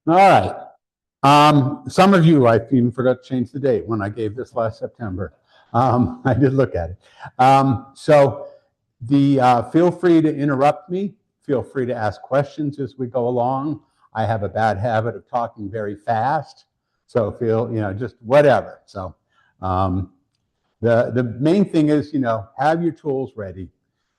All right. Some of you, I even forgot to change the date when I gave this last September. I did look at it. Feel free to interrupt me. Feel free to ask questions as we go along. I have a bad habit of talking very fast, so just whatever. So the main thing is, have your tools ready.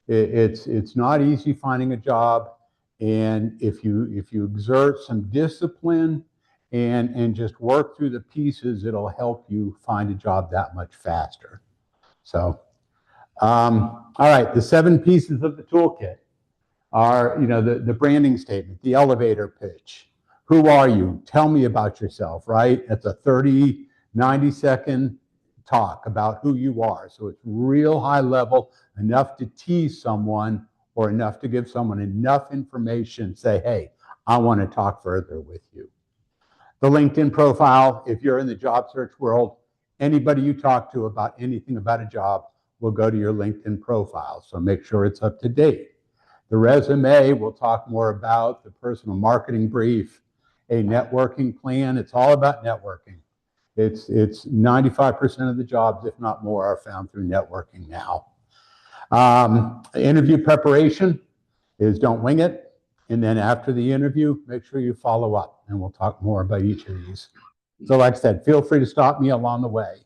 It's not easy finding a job, and if you exert some discipline and just work through the pieces, it'll help you find a job that much faster. So, all right, the 7 pieces of the toolkit are, the branding statement, the elevator pitch. Who are you? Tell me about yourself, right? It's a 30, 90-second talk about who you are. So it's real high level, enough to tease someone or enough to give someone enough information, say, hey, I want to talk further with you. The LinkedIn profile, if you're in the job search world, anybody you talk to about anything about a job will go to your LinkedIn profile. So make sure it's up to date. The resume, we'll talk more about. The personal marketing brief, a networking plan. It's all about networking. It's 95% of the jobs, if not more, are found through networking now. Interview preparation is don't wing it. And then after the interview, make sure you follow up, and we'll talk more about each of these. So like I said, feel free to stop me along the way.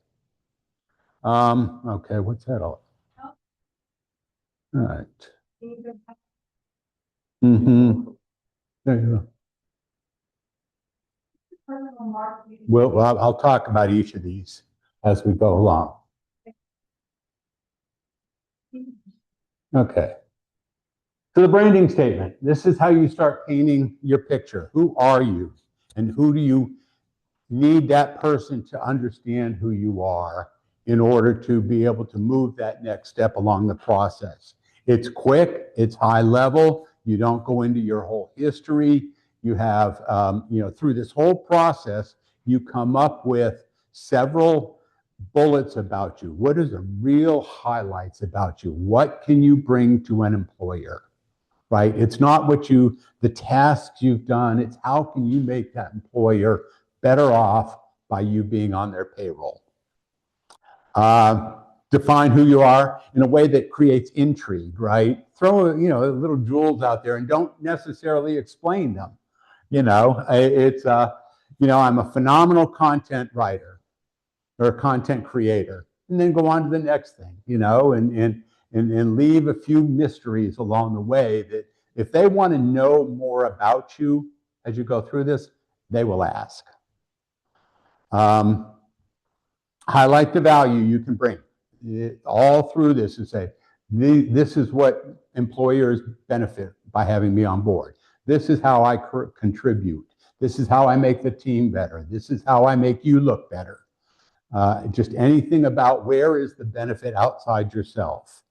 Okay, what's that all? All right. Mm-hmm. There you go. Well, I'll talk about each of these as we go along. Okay. So the branding statement, this is how you start painting your picture. Who are you? And who do you need that person to understand who you are in order to be able to move that next step along the process? It's quick, it's high level. You don't go into your whole history. You have, through this whole process, you come up with several bullets about you. What is the real highlights about you? What can you bring to an employer? Right? It's not the tasks you've done, it's how can you make that employer better off by you being on their payroll. Define who you are in a way that creates intrigue, right? Throw, little jewels out there and don't necessarily explain them. I'm a phenomenal content writer or content creator, and then go on to the next thing, and leave a few mysteries along the way that if they want to know more about you as you go through this, they will ask. Highlight the value you can bring all through this and say, this is what employers benefit by having me on board. This is how I contribute. This is how I make the team better. This is how I make you look better. Just anything about where is the benefit outside yourself.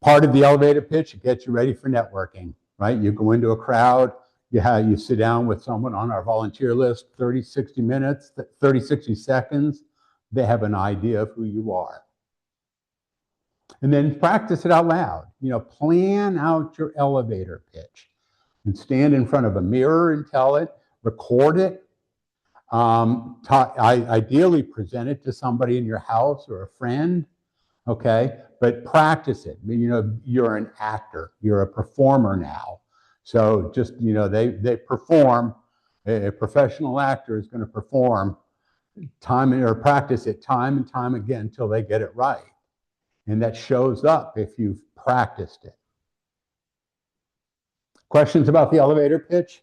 Part of the elevator pitch, it gets you ready for networking, right? You go into a crowd, you sit down with someone on our volunteer list, 30, 60 minutes, 30, 60 seconds, they have an idea of who you are. And then practice it out loud. Plan out your elevator pitch and stand in front of a mirror and tell it, record it. Ideally present it to somebody in your house or a friend, okay? But practice it. You're an actor, you're a performer now. So just, they perform, a professional actor is going to perform practice it time and time again until they get it right. And that shows up if you've practiced it. Questions about the elevator pitch?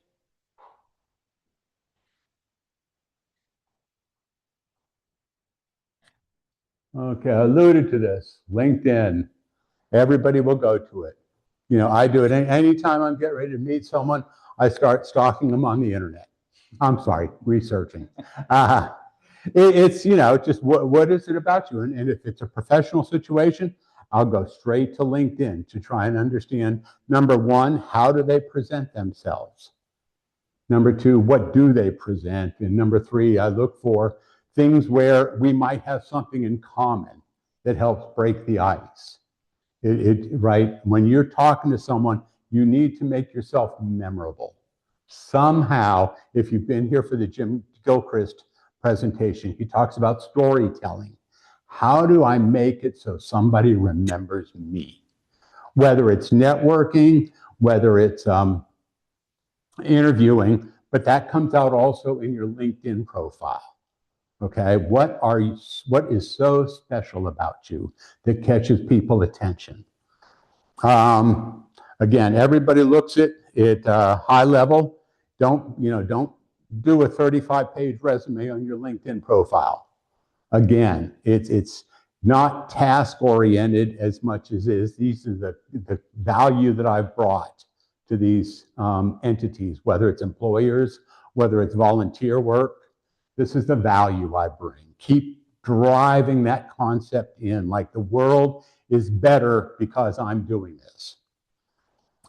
Okay, I alluded to this. LinkedIn. Everybody will go to it. I do it anytime I'm getting ready to meet someone, I start stalking them on the internet. I'm sorry, researching. It's, just what is it about you? And if it's a professional situation, I'll go straight to LinkedIn to try and understand, number one, how do they present themselves? Number two, what do they present? And number three, I look for things where we might have something in common that helps break the ice. Right? When you're talking to someone, you need to make yourself memorable. Somehow, if you've been here for the Jim Gilchrist presentation, he talks about storytelling. How do I make it so somebody remembers me? Whether it's networking, whether it's interviewing, but that comes out also in your LinkedIn profile. Okay, what is so special about you that catches people's attention? Again, everybody looks at high level. Don't do a 35-page resume on your LinkedIn profile. Again, it's not task oriented as much as these are the value that I've brought to these entities, whether it's employers, whether it's volunteer work. This is the value I bring. Keep driving that concept in, like the world is better because I'm doing this.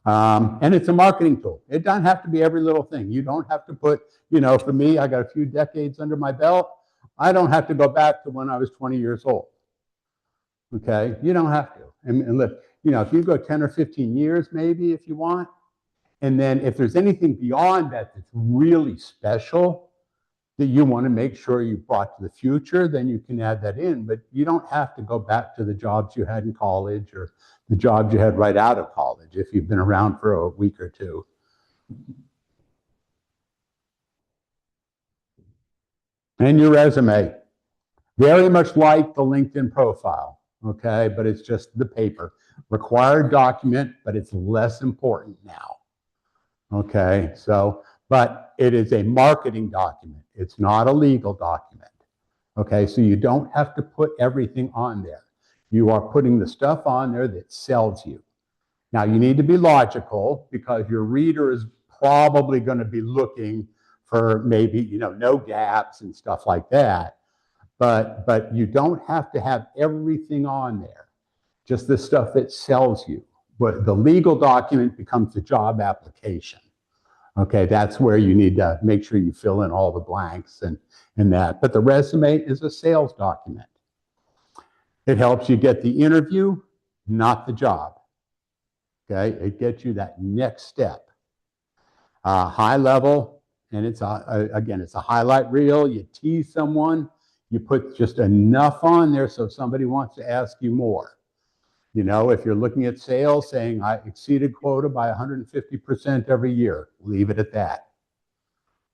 And it's a marketing tool. It doesn't have to be every little thing. You don't have to put, for me, I got a few decades under my belt. I don't have to go back to when I was 20 years old. Okay, you don't have to. And if you go 10 or 15 years, maybe if you want. And then if there's anything beyond that that's really special that you want to make sure you brought to the future, then you can add that in. But you don't have to go back to the jobs you had in college or the jobs you had right out of college if you've been around for a week or two. And your resume, very much like the LinkedIn profile, okay? But it's just the paper. Required document, but it's less important now, okay? But it is a marketing document. It's not a legal document, okay? So you don't have to put everything on there. You are putting the stuff on there that sells you. Now, you need to be logical because your reader is probably going to be looking for maybe, no gaps and stuff like that. But you don't have to have everything on there, just the stuff that sells you. But the legal document becomes the job application. Okay, that's where you need to make sure you fill in all the blanks and that. But the resume is a sales document. It helps you get the interview, not the job. Okay, it gets you that next step. High level, and it's a highlight reel. You tease someone, you put just enough on there so somebody wants to ask you more. If you're looking at sales, saying I exceeded quota by 150% every year, leave it at that,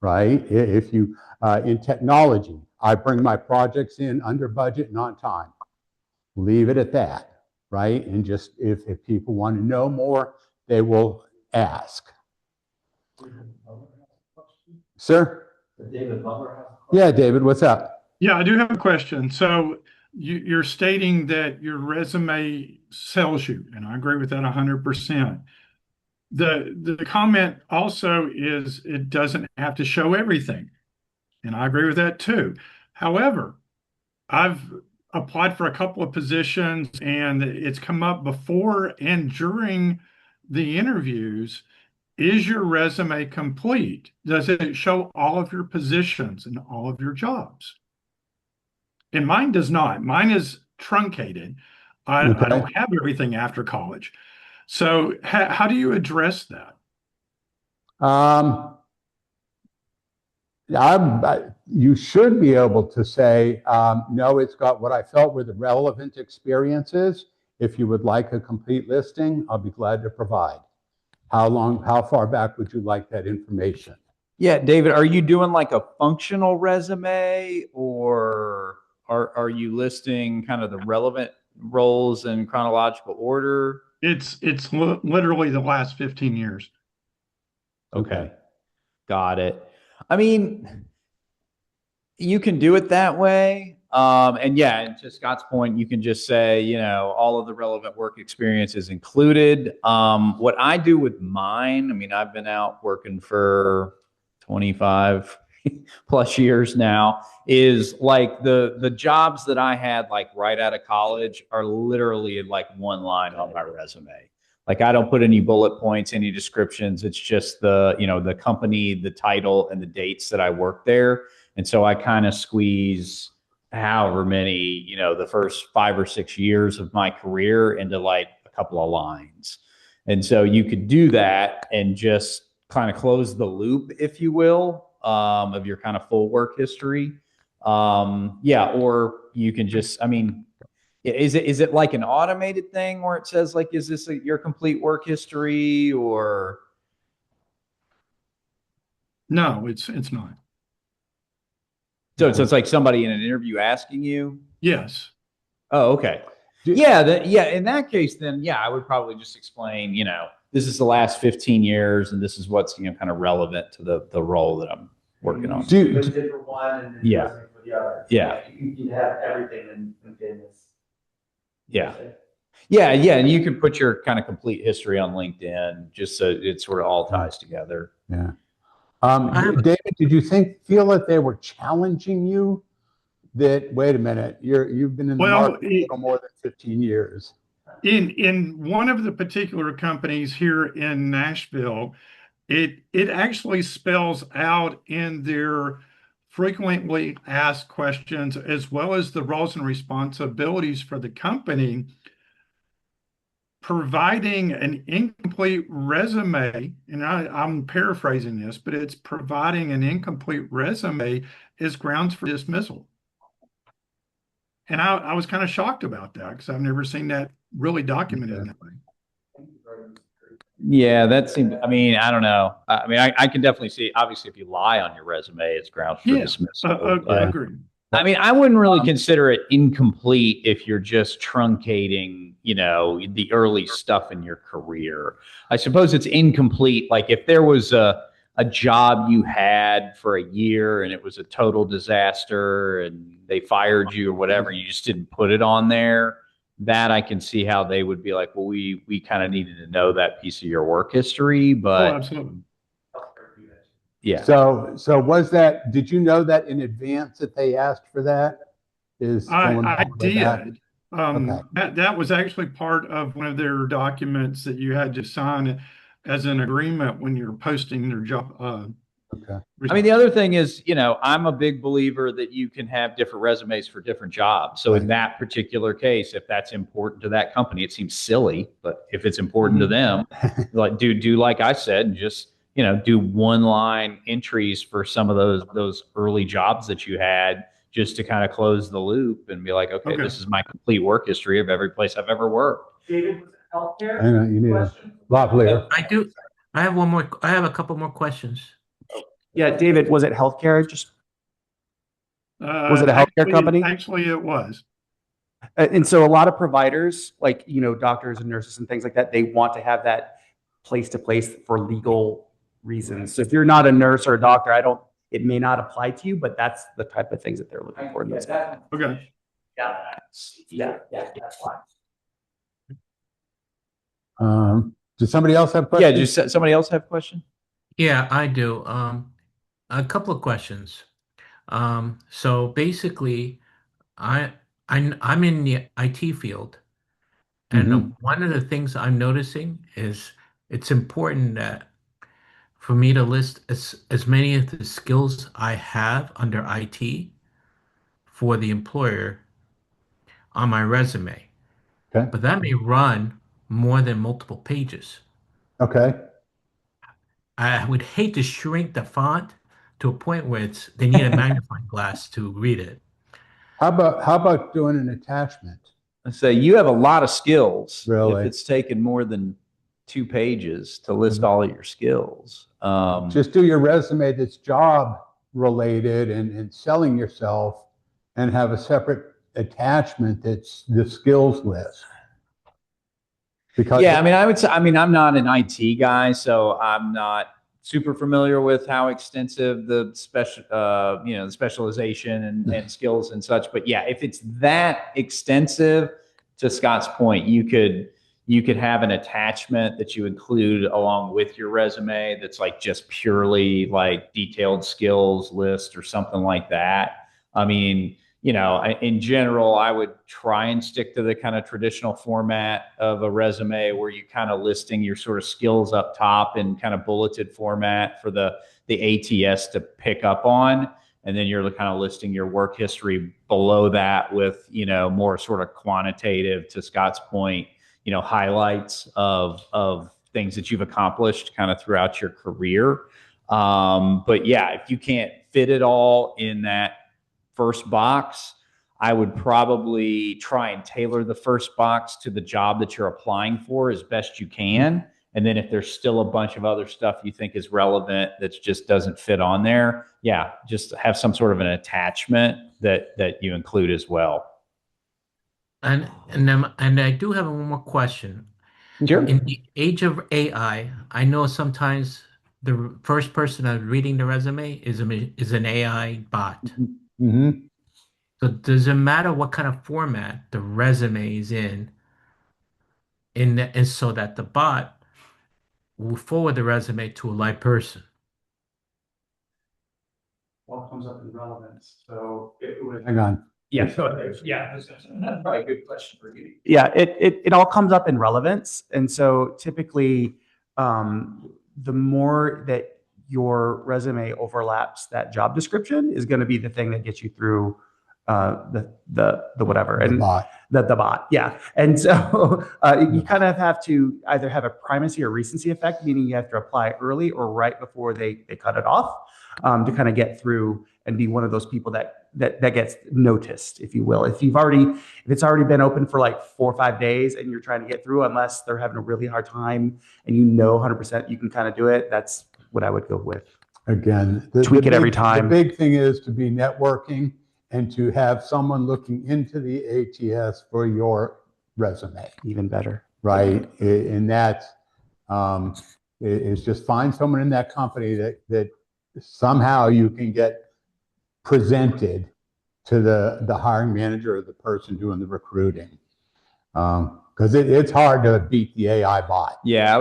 right? If you, in technology, I bring my projects in under budget and on time, leave it at that, right? And just if people want to know more, they will ask. Sir? David Butler has a question. Yeah, David, what's up? Yeah, I do have a question. So you're stating that your resume sells you, and I agree with that 100%. The comment also is it doesn't have to show everything, and I agree with that too. However, I've applied for a couple of positions, and it's come up before and during the interviews. Is your resume complete? Does it show all of your positions and all of your jobs? And mine does not. Mine is truncated. I don't have everything after college. So how do you address that? You should be able to say, no, it's got what I felt were the relevant experiences. If you would like a complete listing, I'll be glad to provide. How far back would you like that information? Yeah, David, are you doing like a functional resume, or are you listing kind of the relevant roles in chronological order? It's literally the last 15 years. Okay. Got it. I mean, you can do it that way. And yeah, and to Scott's point, you can just say, all of the relevant work experience is included. What I do with mine, I mean, I've been out working for 25 plus years now, is like the jobs that I had like right out of college are literally like one line on my resume. Like I don't put any bullet points, any descriptions. It's just the company, the title, and the dates that I worked there. And so I kind of squeeze however many, the first 5 or 6 years of my career into like a couple of lines. And so you could do that and just kind of close the loop, if you will, of your kind of full work history. Yeah, or you can just, I mean, is it like an automated thing where it says like, is this your complete work history, or? No, it's not. So it's like somebody in an interview asking you? Yes. Oh, okay. Yeah, yeah. In that case, then yeah, I would probably just explain, this is the last 15 years, and this is what's kind of relevant to the role that I'm working on. LinkedIn for one, and then Yeah. resume for the other. Yeah. You have everything in LinkedIn. Yeah. Yeah, and you can put your kind of complete history on LinkedIn, just so it sort of all ties together. Yeah. David, did you feel that they were challenging you? That, wait a minute, you've been in the market a little more than 15 years. In one of the particular companies here in Nashville, it actually spells out in their frequently asked questions, as well as the roles and responsibilities for the company, providing an incomplete resume, and I'm paraphrasing this, but it's providing an incomplete resume is grounds for dismissal. And I was kind of shocked about that because I've never seen that really documented in that way. Yeah, that seems, I mean, I don't know. I mean, I can definitely see, obviously, if you lie on your resume, it's grounds for dismissal. Agreed. I mean, I wouldn't really consider it incomplete if you're just truncating, the early stuff in your career. I suppose it's incomplete. Like if there was a job you had for a year and it was a total disaster and they fired you or whatever, you just didn't put it on there. That I can see how they would be like, well, we kind of needed to know that piece of your work history, but absolutely. Yeah. So did you know that in advance that they asked for that? I did. Okay. That was actually part of one of their documents that you had to sign as an agreement when you're posting their job. Okay. I mean, the other thing is, I'm a big believer that you can have different resumes for different jobs. So in that particular case, if that's important to that company, it seems silly, but if it's important to them, like do like I said, and just, do one line entries for some of those early jobs that you had, just to kind of close the loop and be like, okay, this is my complete work history of every place I've ever worked. David, was it healthcare? I know you need a lavalier. I do. I have one more. I have a couple more questions. Yeah, David, was it healthcare? Was it a healthcare company? Actually, it was. And so a lot of providers, like, doctors and nurses and things like that, they want to have that place to place for legal reasons. So if you're not a nurse or a doctor, it may not apply to you, but that's the type of things that they're looking for. Okay. Yeah, that's fine. Does somebody else have questions? Yeah, just somebody else have a question? Yeah, I do. A couple of questions. So basically, I'm in the IT field, and one of the things I'm noticing is it's important that for me to list as many of the skills I have under IT for the employer on my resume. Okay. But that may run more than multiple pages. Okay. I would hate to shrink the font to a point where they need a magnifying glass to read it. How about doing an attachment? I say you have a lot of skills. Really? If it's taken more than 2 pages to list all of your skills. Just do your resume that's job related and selling yourself, and have a separate attachment that's the skills list. Because yeah, I mean, I would say, I'm not an IT guy, so I'm not super familiar with how extensive the the specialization and skills and such. But yeah, if it's that extensive, to Scott's point, you could have an attachment that you include along with your resume that's like just purely like detailed skills list or something like that. I mean, in general, I would try and stick to the kind of traditional format of a resume where you kind of listing your sort of skills up top in kind of bulleted format for the ATS to pick up on. And then you're kind of listing your work history below that with, more sort of quantitative, to Scott's point, highlights of things that you've accomplished kind of throughout your career. But yeah, if you can't fit it all in that first box, I would probably try and tailor the first box to the job that you're applying for as best you can. And then if there's still a bunch of other stuff you think is relevant that just doesn't fit on there, yeah, just have some sort of an attachment that you include as well. And I do have one more question. Sure. In the age of AI, I know sometimes the first person that's reading the resume is an AI bot. Mm-hmm. So does it matter what kind of format the resume is and so that the bot will forward the resume to a live person? What comes up in relevance? So Hang on. Yeah. Yeah. That's probably a good question for you. yeah, it all comes up in relevance. And so typically, the more that your resume overlaps that job description is going to be the thing that gets you through the whatever. The And bot. the bot, yeah. And so you kind of have to either have a primacy or recency effect, meaning you have to apply early or right before they cut it off, to kind of get through and be one of those people that gets noticed, if you will. If it's already been open for like 4 or 5 days and you're trying to get through, unless they're having a really hard time and 100% you can kind of do it, that's what I would go with. Again, Tweak it every time. The big thing is to be networking and to have someone looking into the ATS for your resume. Even better. Right. And that's, is just find someone in that company that somehow you can get presented to the hiring manager or the person doing the recruiting. Because it's hard to beat the AI bot. Yeah,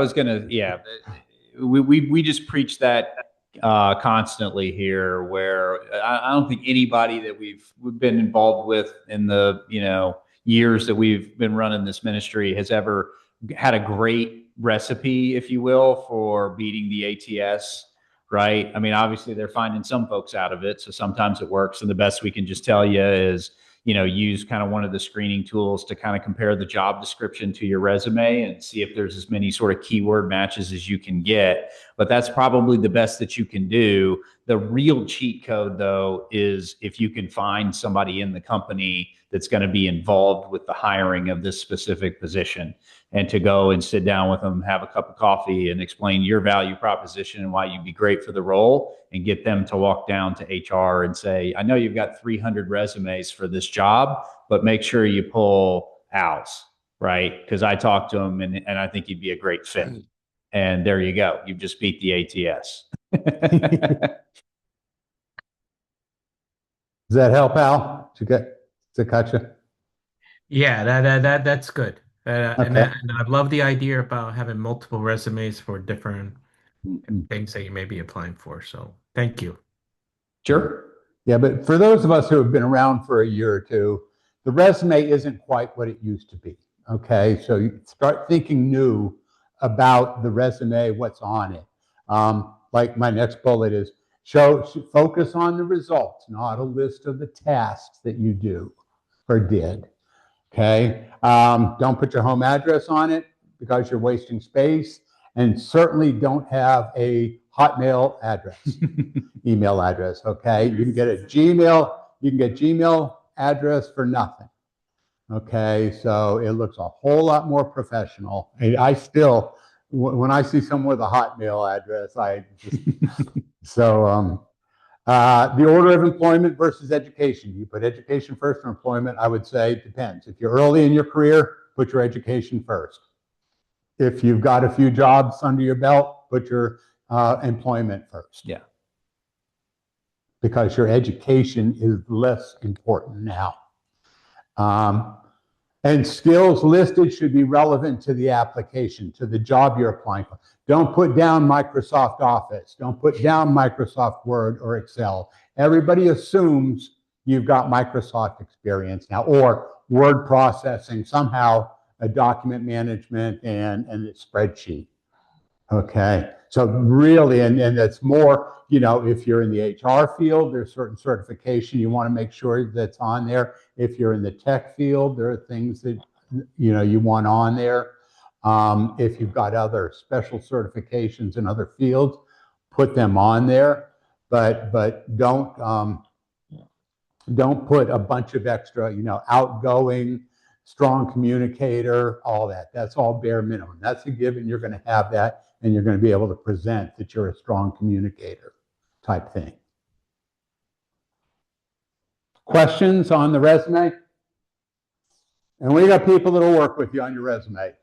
we just preach that constantly here, where I don't think anybody that we've been involved with in the years that we've been running this ministry has ever had a great recipe, if you will, for beating the ATS. Right. I mean, obviously they're finding some folks out of it. So sometimes it works. And the best we can just tell you is, use kind of one of the screening tools to kind of compare the job description to your resume and see if there's as many sort of keyword matches as you can get. But that's probably the best that you can do. The real cheat code, though, is if you can find somebody in the company that's going to be involved with the hiring of this specific position, and to go and sit down with them, have a cup of coffee and explain your value proposition and why you'd be great for the role, and get them to walk down to HR and say, I know you've got 300 resumes for this job, but make sure you pull Al's, right? Because I talked to him and I think he'd be a great fit. And there you go. You've just beat the ATS. Does that help, Al, to catch you? Yeah, that's good. Okay. And I love the idea about having multiple resumes for different things that you may be applying for. So thank you. Sure. Yeah, but for those of us who have been around for a year or two, the resume isn't quite what it used to be. Okay, so you start thinking new about the resume, what's on it. Like my next bullet is focus on the results, not a list of the tasks that you do or did. Okay, don't put your home address on it because you're wasting space, and certainly don't have a Hotmail address, email address. Okay, you can get Gmail address for nothing. Okay, so it looks a whole lot more professional. I still, when I see someone with a Hotmail address, the order of employment versus education. You put education first or employment? I would say it depends. If you're early in your career, put your education first. If you've got a few jobs under your belt, put your employment first. Yeah. Because your education is less important now. And skills listed should be relevant to the application, to the job you're applying for. Don't put down Microsoft Office. Don't put down Microsoft Word or Excel. Everybody assumes you've got Microsoft experience now, or word processing, somehow a document management and a spreadsheet. Okay, so really, and that's more, if you're in the HR field, there's certain certification you want to make sure that's on there. If you're in the tech field, there are things that, you want on there. If you've got other special certifications in other fields, put them on there, but don't put a bunch of extra, outgoing, strong communicator, all that. That's all bare minimum. That's a given. You're going to have that, and you're going to be able to present that you're a strong communicator type thing. Questions on the resume? And we got people that'll work with you on your resume,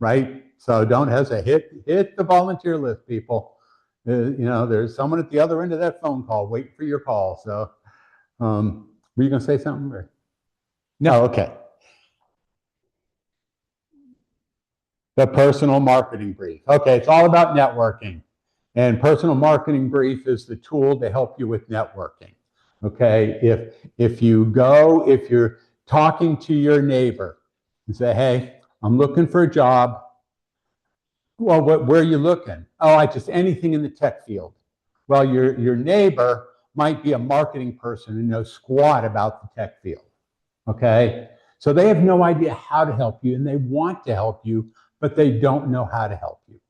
right? So don't hesitate. Hit the volunteer list, people. There's someone at the other end of that phone call waiting for your call. So, were you going to say something? Or? No, okay. The personal marketing brief. Okay, it's all about networking. And personal marketing brief is the tool to help you with networking. Okay, if you're talking to your neighbor and say, hey, I'm looking for a job. Well, where are you looking? Oh, anything in the tech field. Well, your neighbor might be a marketing person who knows squat about the tech field. Okay, so they have no idea how to help you, and they want to help you, but they don't know how to help you.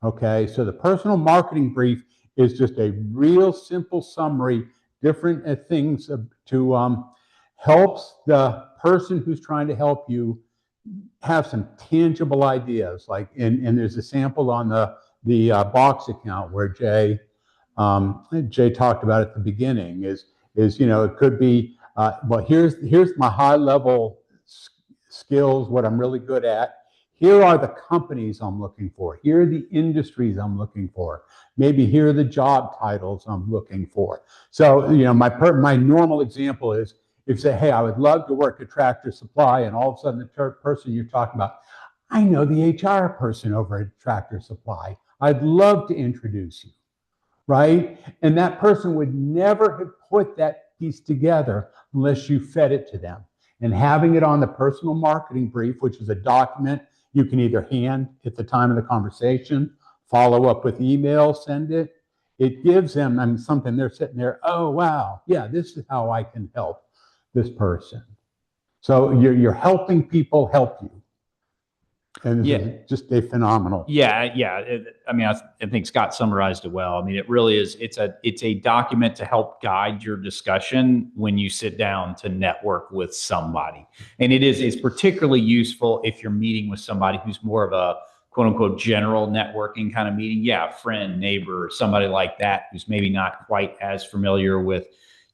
Okay, so the personal marketing brief is just a real simple summary, different things to helps the person who's trying to help you have some tangible ideas. Like, and there's a sample on the Box account where Jay talked about at the beginning. Is it could be well, here's my high level skills, what I'm really good at. Here are the companies I'm looking for. Here are the industries I'm looking for. Maybe here are the job titles I'm looking for. So, my normal example is if you say, hey, I would love to work at Tractor Supply, and all of a sudden the person you're talking about, I know the HR person over at Tractor Supply. I'd love to introduce you, right? And that person would never have put that piece together unless you fed it to them. And having it on the personal marketing brief, which is a document you can either hand at the time of the conversation, follow up with email, send it. It gives them something. They're sitting there, oh, wow, yeah, this is how I can help this person. So you're helping people help you. And this is just a phenomenal. Yeah. I think Scott summarized it well. I mean, it really is. It's a document to help guide your discussion when you sit down to network with somebody. And it's particularly useful if you're meeting with somebody who's more of a quote unquote general networking kind of meeting. Yeah, friend, neighbor, somebody like that who's maybe not quite as familiar with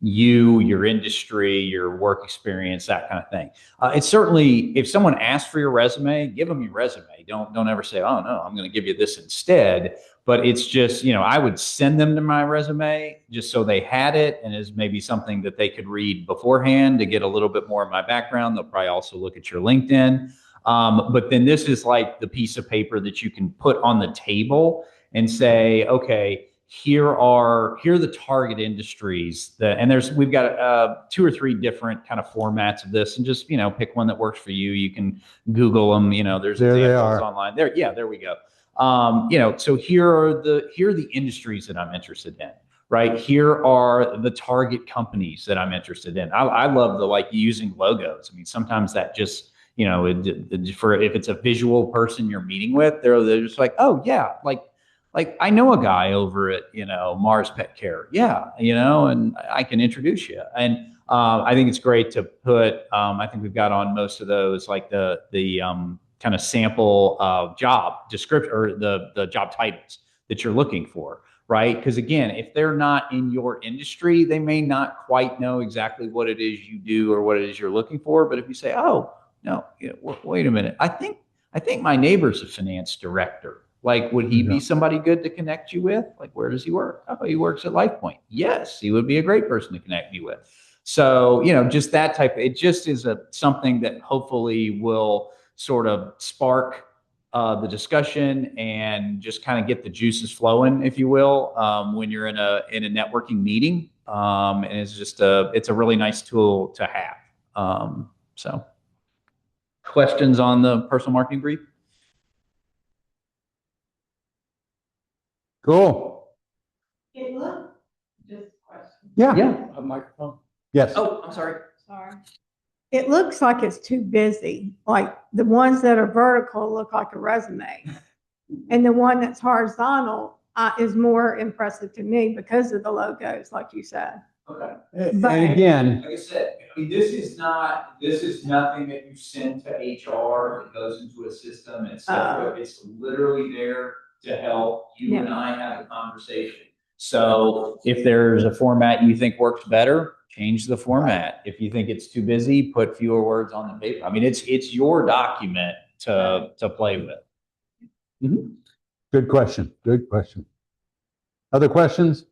you, your industry, your work experience, that kind of thing. It's certainly, if someone asks for your resume, give them your resume. Don't ever say, oh no, I'm going to give you this instead. But it's just, I would send them to my resume just so they had it, and is maybe something that they could read beforehand to get a little bit more of my background. They'll probably also look at your LinkedIn. But then this is like the piece of paper that you can put on the table and say, okay, here are the target industries we've got 2 or 3 different kind of formats of this, and just pick one that works for you. You can Google them. There's examples online there. Yeah, there we go. So here are the industries that I'm interested in. Right here are the target companies that I'm interested in. I love using logos. I mean, sometimes that just for if it's a visual person you're meeting with, they're just like, oh yeah, like I know a guy over at Mars Pet Care, and I can introduce you. And I think it's great to put. I think we've got on most of those like the kind of sample job description or the job titles that you're looking for, right? Because again, if they're not in your industry, they may not quite know exactly what it is you do or what it is you're looking for. But if you say, oh no, wait a minute, I think my neighbor's a finance director. Like, would he be somebody good to connect you with? Like, where does he work? Oh, he works at LifePoint. Yes, he would be a great person to connect me with. So, just that type. It just is something that hopefully will sort of spark the discussion and just kind of get the juices flowing, if you will, when you're in a networking meeting. And it's a really nice tool to have. So, questions on the personal marketing brief? Cool. Hey, look, just a question. Yeah. Yeah. A microphone. Yes. Oh, I'm sorry. Sorry. it looks like it's too busy. Like the ones that are vertical look like a resume. And the one that's horizontal is more impressive to me because of the logos, like you said. Okay. And But- again, Like I said, I mean, this is nothing that you send to HR. It goes into a system, etc. It's literally there to help you and I have a conversation. So if there's a format you think works better, change the format. If you think it's too busy, put fewer words on the paper. I mean, it's your document to play with. mhm. Good question. Good question. Other questions?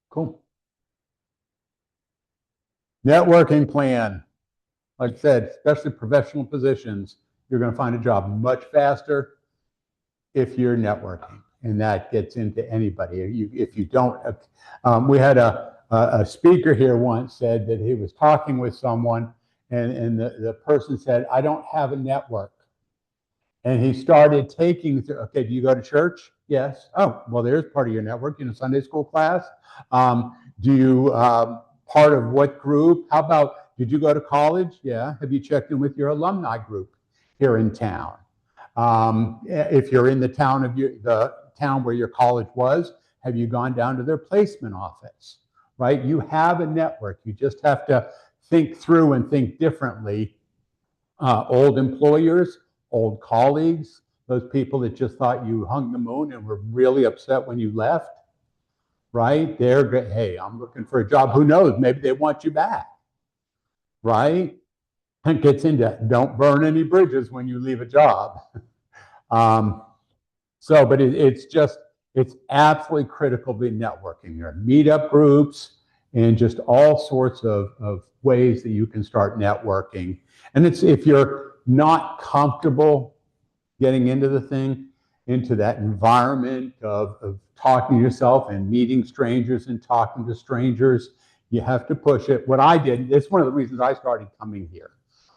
Cool. Networking plan. Like I said, especially professional positions, you're going to find a job much faster if you're networking. And that gets into anybody. If you don't, we had a speaker here once said that he was talking with someone and the person said, I don't have a network. And he started taking, okay, do you go to church? Yes. Oh, well, there's part of your network, Sunday school class. Do you, part of what group? How about, did you go to college? Yeah. Have you checked in with your alumni group here in town? If you're in the town of the town where your college was, have you gone down to their placement office? Right? You have a network. You just have to think through and think differently. Old employers, old colleagues, those people that just thought you hung the moon and were really upset when you left, right? They're great. Hey, I'm looking for a job. Who knows? Maybe they want you back, right? It gets into don't burn any bridges when you leave a job. But it's absolutely critical to be networking. There are meetup groups and just all sorts of ways that you can start networking. And it's if you're not comfortable getting into the thing, into that environment of talking to yourself and meeting strangers and talking to strangers, you have to push it. What I did, it's one of the reasons I started coming here,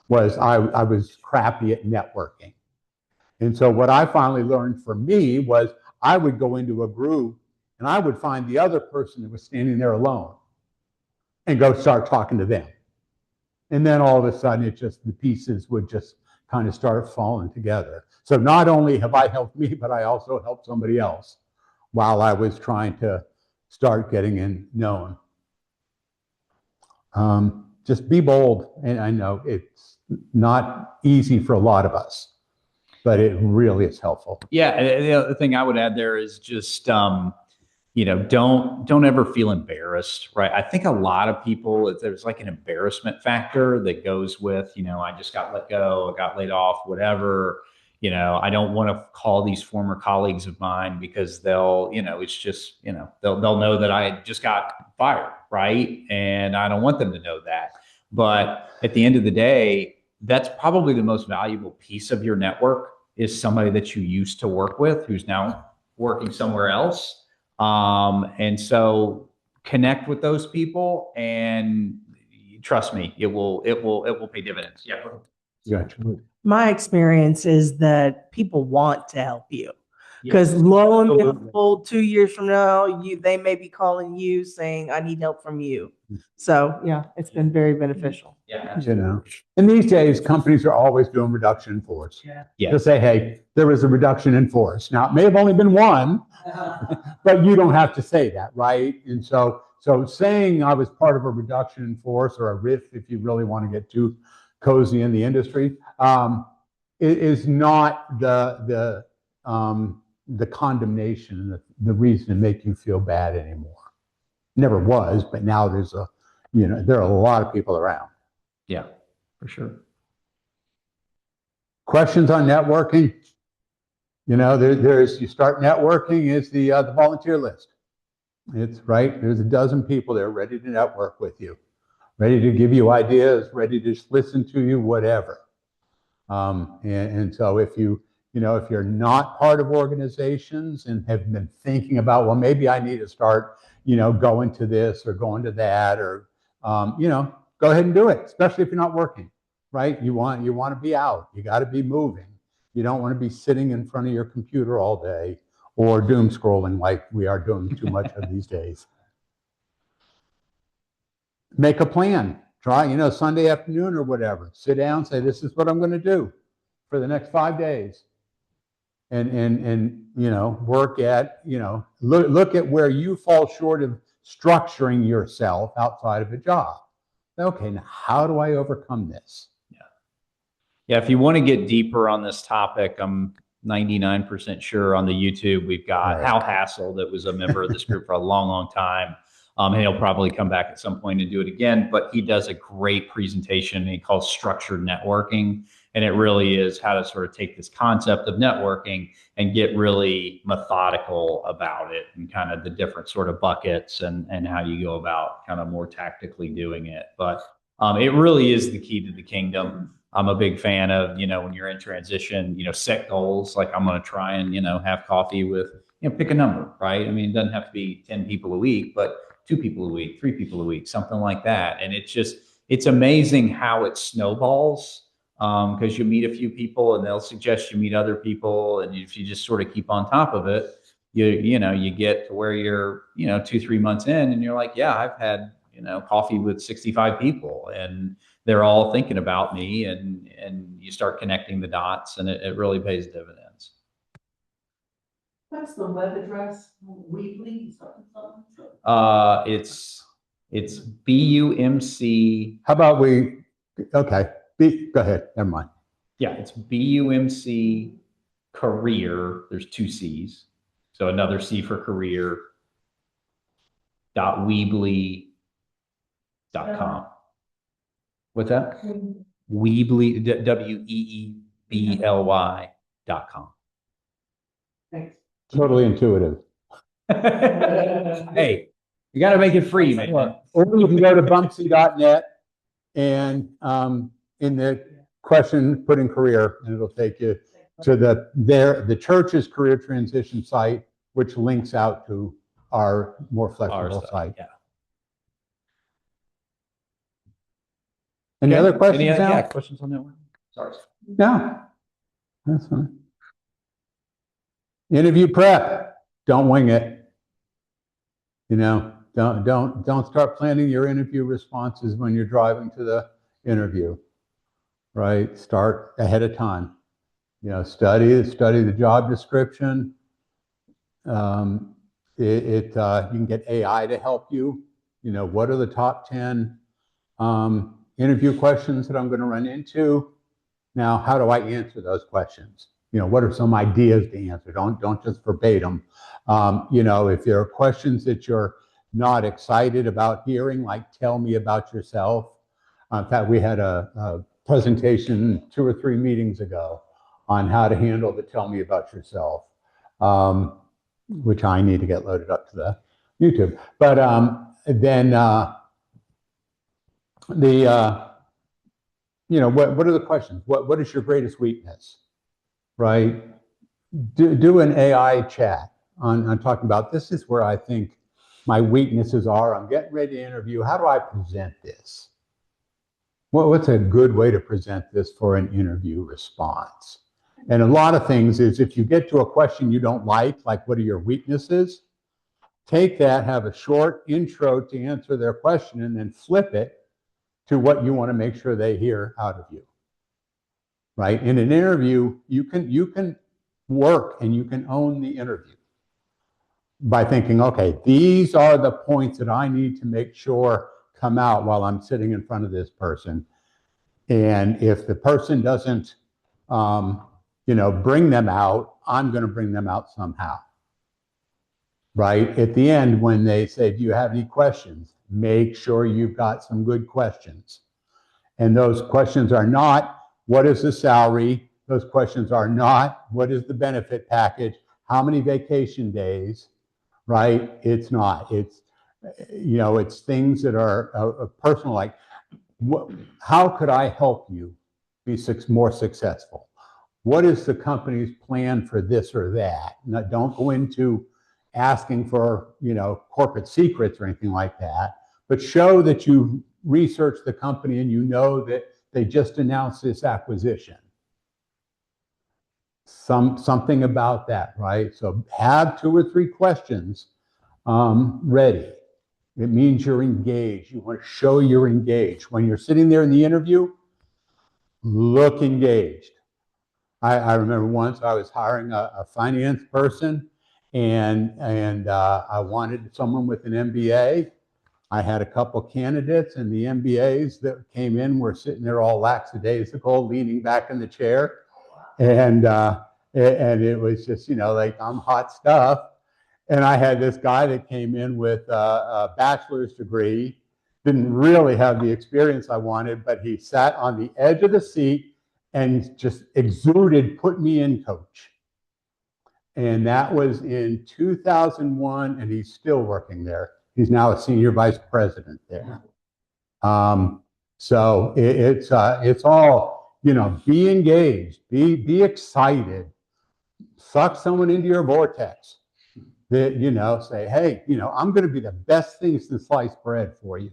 was I was crappy at networking. And so what I finally learned for me was I would go into a group and I would find the other person that was standing there alone and go start talking to them. And then all of a sudden the pieces would just kind of start falling together. So not only have I helped me, but I also helped somebody else while I was trying to start getting known. Just be bold. And I know it's not easy for a lot of us, but it really is helpful. Yeah. And the other thing I would add there is just, don't ever feel embarrassed, right? I think a lot of people, there's like an embarrassment factor that goes with, I just got let go, I got laid off, whatever. I don't want to call these former colleagues of mine because they'll, it's just, they'll know that I just got fired, right? And I don't want them to know that. But at the end of the day, that's probably the most valuable piece of your network is somebody that you used to work with who's now working somewhere else. And so connect with those people and trust me, it will pay dividends. Yeah. Gotcha. My experience is that people want to help you because lo and behold, 2 years from now, they may be calling you saying, I need help from you. So yeah, it's been very beneficial. Yeah. And these days, companies are always doing reduction in force. Yeah. To say, hey, there was a reduction in force. Now, it may have only been one, but you don't have to say that, right? And so saying I was part of a reduction in force or a RIF, if you really want to get too cozy in the industry, is not the condemnation and the reason to make you feel bad anymore. Never was, but now there's there are a lot of people around. Yeah, for sure. Questions on networking? You start networking is the volunteer list. It's right. There's a dozen people there ready to network with you, ready to give you ideas, ready to just listen to you, whatever. And so if if you're not part of organizations and have been thinking about, well, maybe I need to start, going to this or going to that, or, go ahead and do it, especially if you're not working, right? You want to be out. You got to be moving. You don't want to be sitting in front of your computer all day or doom scrolling like we are doing too much of these days. Make a plan. try, Sunday afternoon or whatever, sit down, say, this is what I'm going to do for the next 5 days. And work at, look at where you fall short of structuring yourself outside of a job. Okay, now how do I overcome this? Yeah, if you want to get deeper on this topic, I'm 99% sure on the YouTube we've got Right. Hal Hassel, that was a member of this group for a long, long time. And he'll probably come back at some point and do it again, but he does a great presentation he calls structured networking. And it really is how to sort of take this concept of networking and get really methodical about it and kind of the different sort of buckets and how you go about kind of more tactically doing it. But it really is the key to the kingdom. I'm a big fan of, when you're in transition, set goals. Like I'm going to try and, have coffee with, pick a number, right? I mean, it doesn't have to be 10 people a week, but 2 people a week, 3 people a week, something like that. And it's amazing how it snowballs, because you meet a few people and they'll suggest you meet other people. And if you just sort of keep on top of it, you get to where you're, 2-3 months in and you're like, yeah, I've had, coffee with 65 people and they're all thinking about me, and you start connecting the dots, and it really pays dividends. What's the web address? Weebly? It's BUMC. How about okay, go ahead, never mind. Yeah, it's BUMC career. There's 2 C's. So another C for career. .weebly.com. What's that? Weebly, WEEBLY.com. Thanks. Totally intuitive. Hey, you got to make it free, man. Or you can go to bumpsy.net and in the question, put in career, and it'll take you to the church's career transition site, which links out to our more flexible site. Yeah. Any other questions now? Yeah, questions on that one? Sorry. No, that's fine. Interview prep. Don't wing it. Don't start planning your interview responses when you're driving to the interview. Right? Start ahead of time. Study the job description. You can get AI to help you. What are the top 10 interview questions that I'm going to run into? Now, how do I answer those questions? What are some ideas to answer? Don't just verbatim. If there are questions that you're not excited about hearing, like tell me about yourself. In fact, we had a presentation 2 or 3 meetings ago on how to handle the tell me about yourself, which I need to get loaded up to the YouTube. But then what are the questions? What is your greatest weakness, right? Do an AI chat on talking about, this is where I think my weaknesses are. I'm getting ready to interview. How do I present this? What's a good way to present this for an interview response? And a lot of things is, if you get to a question you don't like what are your weaknesses? Take that, have a short intro to answer their question, and then flip it to what you want to make sure they hear out of you. Right? In an interview, you can work and you can own the interview by thinking, okay, these are the points that I need to make sure come out while I'm sitting in front of this person. And if the person doesn't, bring them out, I'm going to bring them out somehow. Right? At the end, when they say, do you have any questions? Make sure you've got some good questions. And those questions are not, what is the salary? Those questions are not, what is the benefit package? How many vacation days? Right? It's not. It's, it's things that are personal, like, how could I help you be more successful? What is the company's plan for this or that? Now, don't go into asking for, corporate secrets or anything like that, but show that you researched the company and that they just announced this acquisition. Something about that, right? So have 2 or 3 questions ready. It means you're engaged. You want to show you're engaged. When you're sitting there in the interview, look engaged. I remember once I was hiring a finance person, and I wanted someone with an MBA. I had a couple candidates, and the MBAs that came in were sitting there all lackadaisical, leaning back in the chair, and it was just, you know, like, I'm hot stuff. And I had this guy that came in with a bachelor's degree, didn't really have the experience I wanted, but he sat on the edge of the seat and just exuded, put me in, coach. And that was in 2001, and he's still working there. He's now a senior vice president there. So it's all, you know, be engaged, be excited, suck someone into your vortex. That, you know, say, hey, you know, I'm going to be the best thing since sliced bread for you.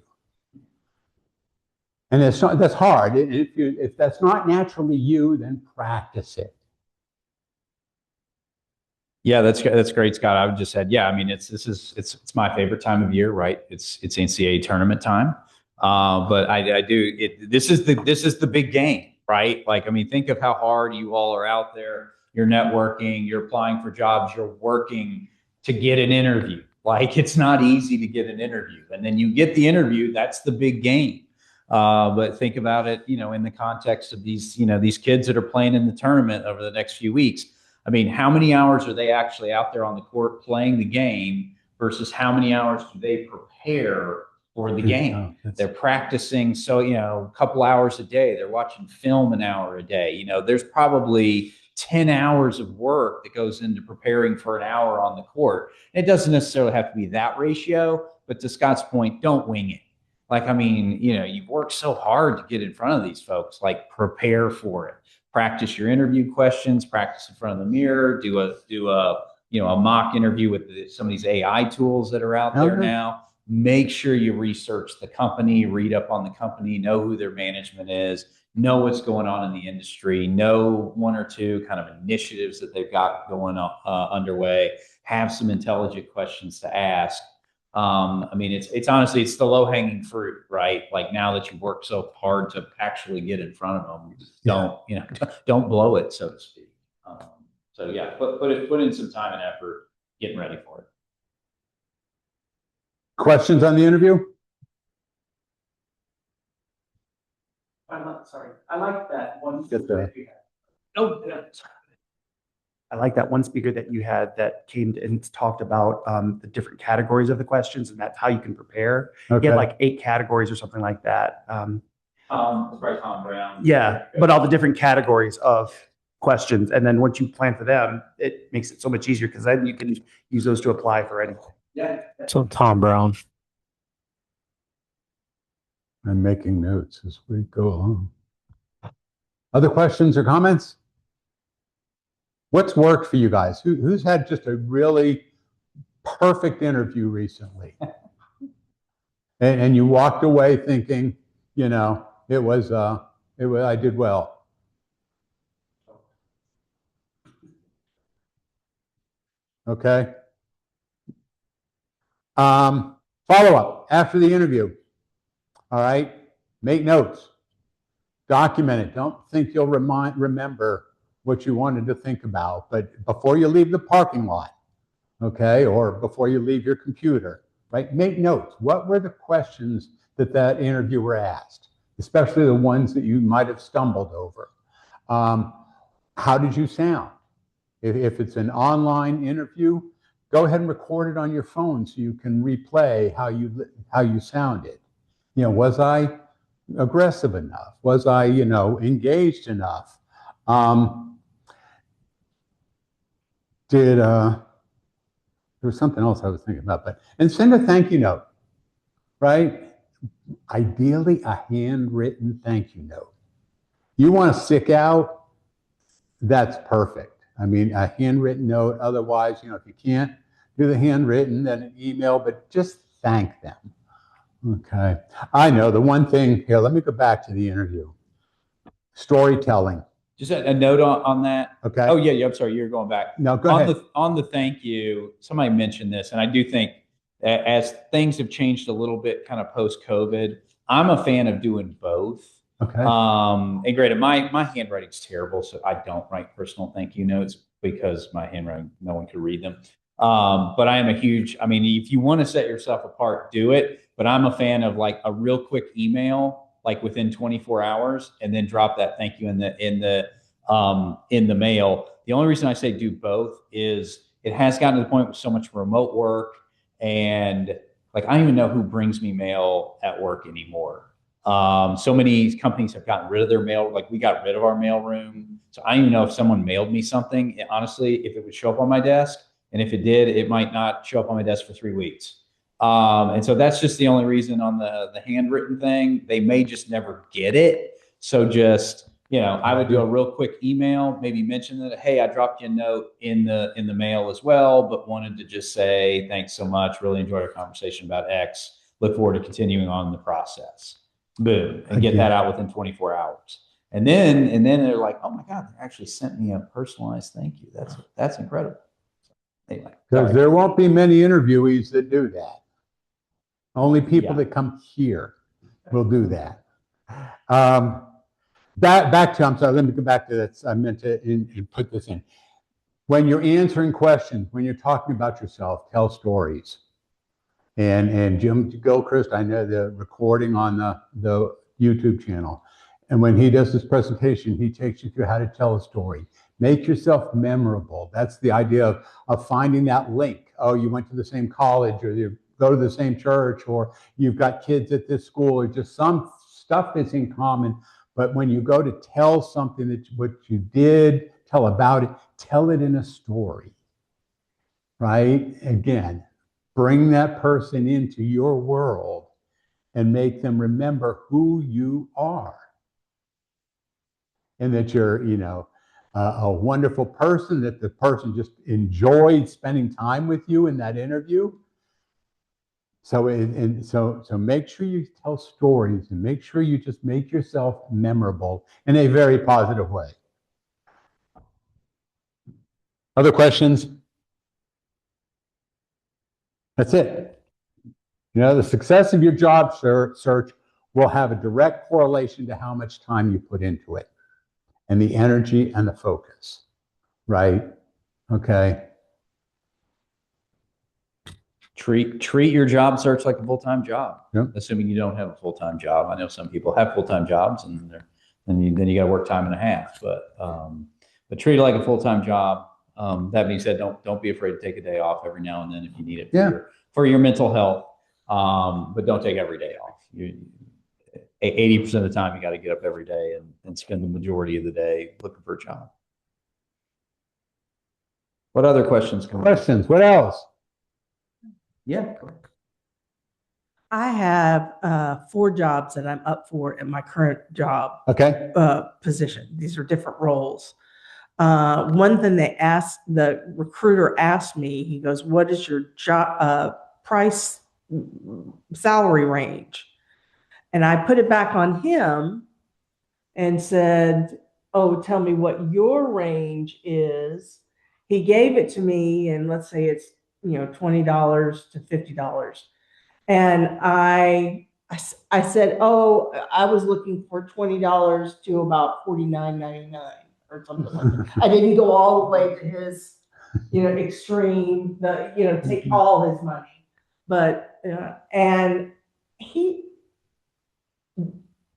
And that's hard. If that's not naturally you, then practice it. Yeah, that's great, Scott. I would just add, yeah, I mean, it's my favorite time of year, right? It's NCAA tournament time. But this is the big game, right? Like, I mean, think of how hard you all are out there. You're networking, you're applying for jobs, you're working to get an interview. Like, it's not easy to get an interview, and then you get the interview. That's the big game. But think about it, you know, in the context of these, you know, these kids that are playing in the tournament over the next few weeks. I mean, how many hours are they actually out there on the court playing the game versus how many hours do they prepare for the game? They're practicing, so, you know, a couple hours a day. They're watching film an hour a day. You know, there's probably 10 hours of work that goes into preparing for an hour on the court. It doesn't necessarily have to be that ratio, but to Scott's point, don't wing it. Like, I mean, you know, you've worked so hard to get in front of these folks. Like, prepare for it. Practice your interview questions, practice in front of the mirror, do a you know, a mock interview with some of these AI tools that are out there now. Make sure you research the company, read up on the company, know who their management is, know what's going on in the industry, know one or two kind of initiatives that they've got going on underway, have some intelligent questions to ask. I mean, it's honestly, it's the low hanging fruit, right? Like, now that you've worked so hard to actually get in front of them, don't blow it, so to speak. So yeah, put in some time and effort getting ready for it. Questions on the interview? Sorry, I like that one. I like that one speaker that you had that came and talked about the different categories of the questions, and that's how you can prepare. Okay. He had like 8 categories or something like that. That's right, Tom Brown. Yeah, but all the different categories of questions, and then once you plan for them, it makes it so much easier because then you can use those to apply for anything. Yeah. So Tom Brown. I'm making notes as we go along. Other questions or comments? What's worked for you guys? Who's had just a really perfect interview recently? and you walked away thinking, you know, I did well. Okay. Follow-up after the interview. All right. Make notes. Document it. Don't think you'll remember what you wanted to think about, but before you leave the parking lot, okay, or before you leave your computer, right, make notes. What were the questions that interviewer asked, especially the ones that you might have stumbled over? How did you sound? If it's an online interview, go ahead and record it on your phone so you can replay how you sounded. You know, was I aggressive enough? Was I, you know, engaged enough? There was something else I was thinking about, and send a thank you note, right? Ideally, a handwritten thank you note. You want to stick out, that's perfect. I mean, a handwritten note. Otherwise, you know, if you can't do the handwritten, then an email, but just thank them. Okay. I know the one thing here, let me go back to the interview. Storytelling. Just a note on that. Okay. Oh yeah, I'm sorry, you're going back. No, go ahead. On the thank you, somebody mentioned this, and I do think as things have changed a little bit kind of post-COVID, I'm a fan of doing both. Okay. And granted, my handwriting's terrible, so I don't write personal thank you notes because my handwriting, no one could read them. But I am a huge, I mean, if you want to set yourself apart, do it. But I'm a fan of like a real quick email, like within 24 hours, and then drop that thank you in the mail. The only reason I say do both is it has gotten to the point with so much remote work, and like I don't even know who brings me mail at work anymore. So many companies have gotten rid of their mail. Like we got rid of our mail room. So I don't even know if someone mailed me something, honestly, if it would show up on my desk. And if it did, it might not show up on my desk for 3 weeks. And so that's just the only reason on the handwritten thing. They may just never get it. So just, I would do a real quick email, maybe mention that, hey, I dropped you a note in the mail as well, but wanted to just say thanks so much. Really enjoyed our conversation about X. Look forward to continuing on the process. Boom, and get that out within 24 hours. And then they're like, oh my God, they actually sent me a personalized thank you. That's incredible. Anyway, because there won't be many interviewees that do that. Only people that come here will do that. Back to, I'm sorry, let me go back to this. I meant to put this in. When you're answering questions, when you're talking about yourself, tell stories. And Jim Gilchrist, I know the recording on the YouTube channel. And when he does this presentation, he takes you through how to tell a story. Make yourself memorable. That's the idea of finding that link. Oh, you went to the same college, or you go to the same church, or you've got kids at this school, or just some stuff that's in common. But when you go to tell something that what you did, tell about it, tell it in a story, right? Again, bring that person into your world and make them remember who you are. And that you're, a wonderful person, that the person just enjoyed spending time with you in that interview. So make sure you tell stories and make sure you just make yourself memorable in a very positive way. Other questions? That's it. The success of your job search will have a direct correlation to how much time you put into it and the energy and the focus, right? Okay. Treat your job search like a full-time job, assuming you don't have a full-time job. I know some people have full-time jobs, and then you got to work time and a half. But treat it like a full-time job. That being said, don't be afraid to take a day off every now and then if you need it for your mental health. But don't take every day off. 80% of the time, you got to get up every day and spend the majority of the day looking for a job. What other questions? What else? Yeah. I have 4 jobs that I'm up for in my current job position. These are different roles. One thing the recruiter asked me, he goes, what is your job price salary range? And I put it back on him and said, oh, tell me what your range is. He gave it to me, and let's say it's $20 to $50. And I said, oh, I was looking for $20 to about $49.99 or something like that. I didn't go all the way to his, extreme, take all his money. But, and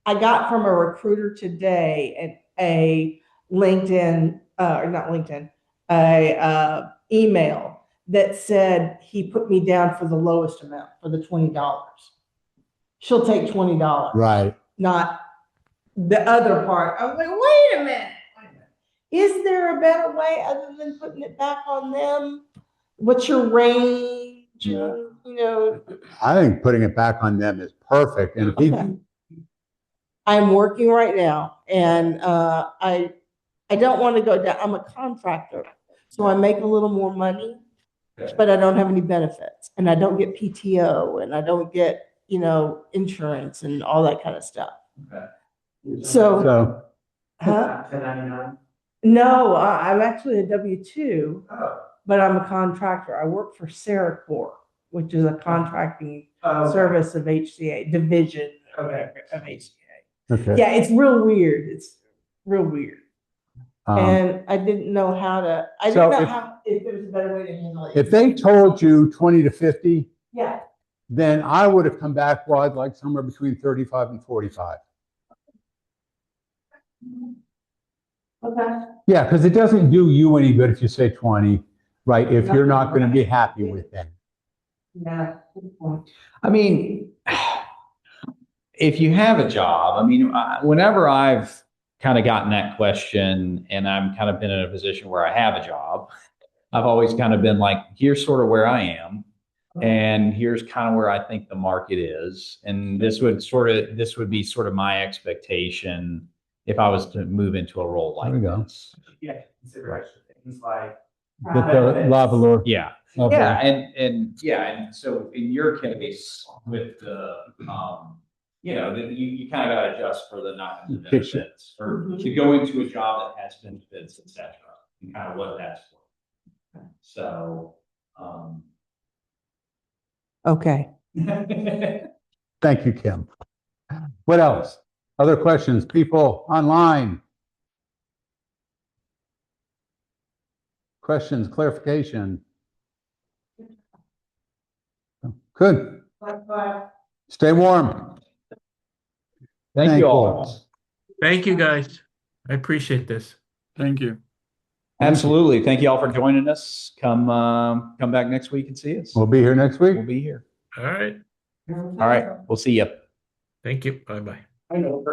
I got from a recruiter today a LinkedIn, or not LinkedIn, a email that said he put me down for the lowest amount, for the $20. She'll take $20. Right. Not the other part. I was like, wait a minute. Is there a better way other than putting it back on them? What's your range? Yeah. I think putting it back on them is perfect. And I'm working right now, and I don't want to go down. I'm a contractor, so I make a little more money, but I don't have any benefits, and I don't get PTO, and I don't get insurance and all that kind of stuff. Okay. so Huh? No, I'm actually a W-2, but I'm a contractor. I work for Sarah Corps. which is a contracting service of HCA, division of HCA. Okay. Yeah, it's real weird. It's real weird. Um, And I didn't know how to, I So didn't know if there was a better way to handle it. if they told you 20 to 50, Yeah. then I would have come back, well, I'd like somewhere between 35 and 45. Okay. Yeah, because it doesn't do you any good if you say 20, right? If you're not going to be happy with that. Yeah. Good point. I mean, if you have a job, I mean, whenever I've kind of gotten that question and I'm kind of been in a position where I have a job, I've always kind of been like, here's sort of where I am. And here's kind of where I think the market is. And this would be sort of my expectation if I was to move into a role like There we go. this. Yeah, consider extra things like. Get the lavalier. Yeah. Okay. Yeah. And so in your case with the, you kind of got to adjust for the not benefits or to go into a job that has benefits, et cetera, and kind of what that's for. So, Okay. Thank you, Kim. What else? Other questions? People online? Questions, clarification? Good. Stay warm. Thank you all. Thank you, guys. I appreciate this. Thank you. Absolutely. Thank you all for joining us. Come back next week and see us. We'll be here next week. We'll be here. All right. All right. We'll see you. Thank you. Bye-bye. I know.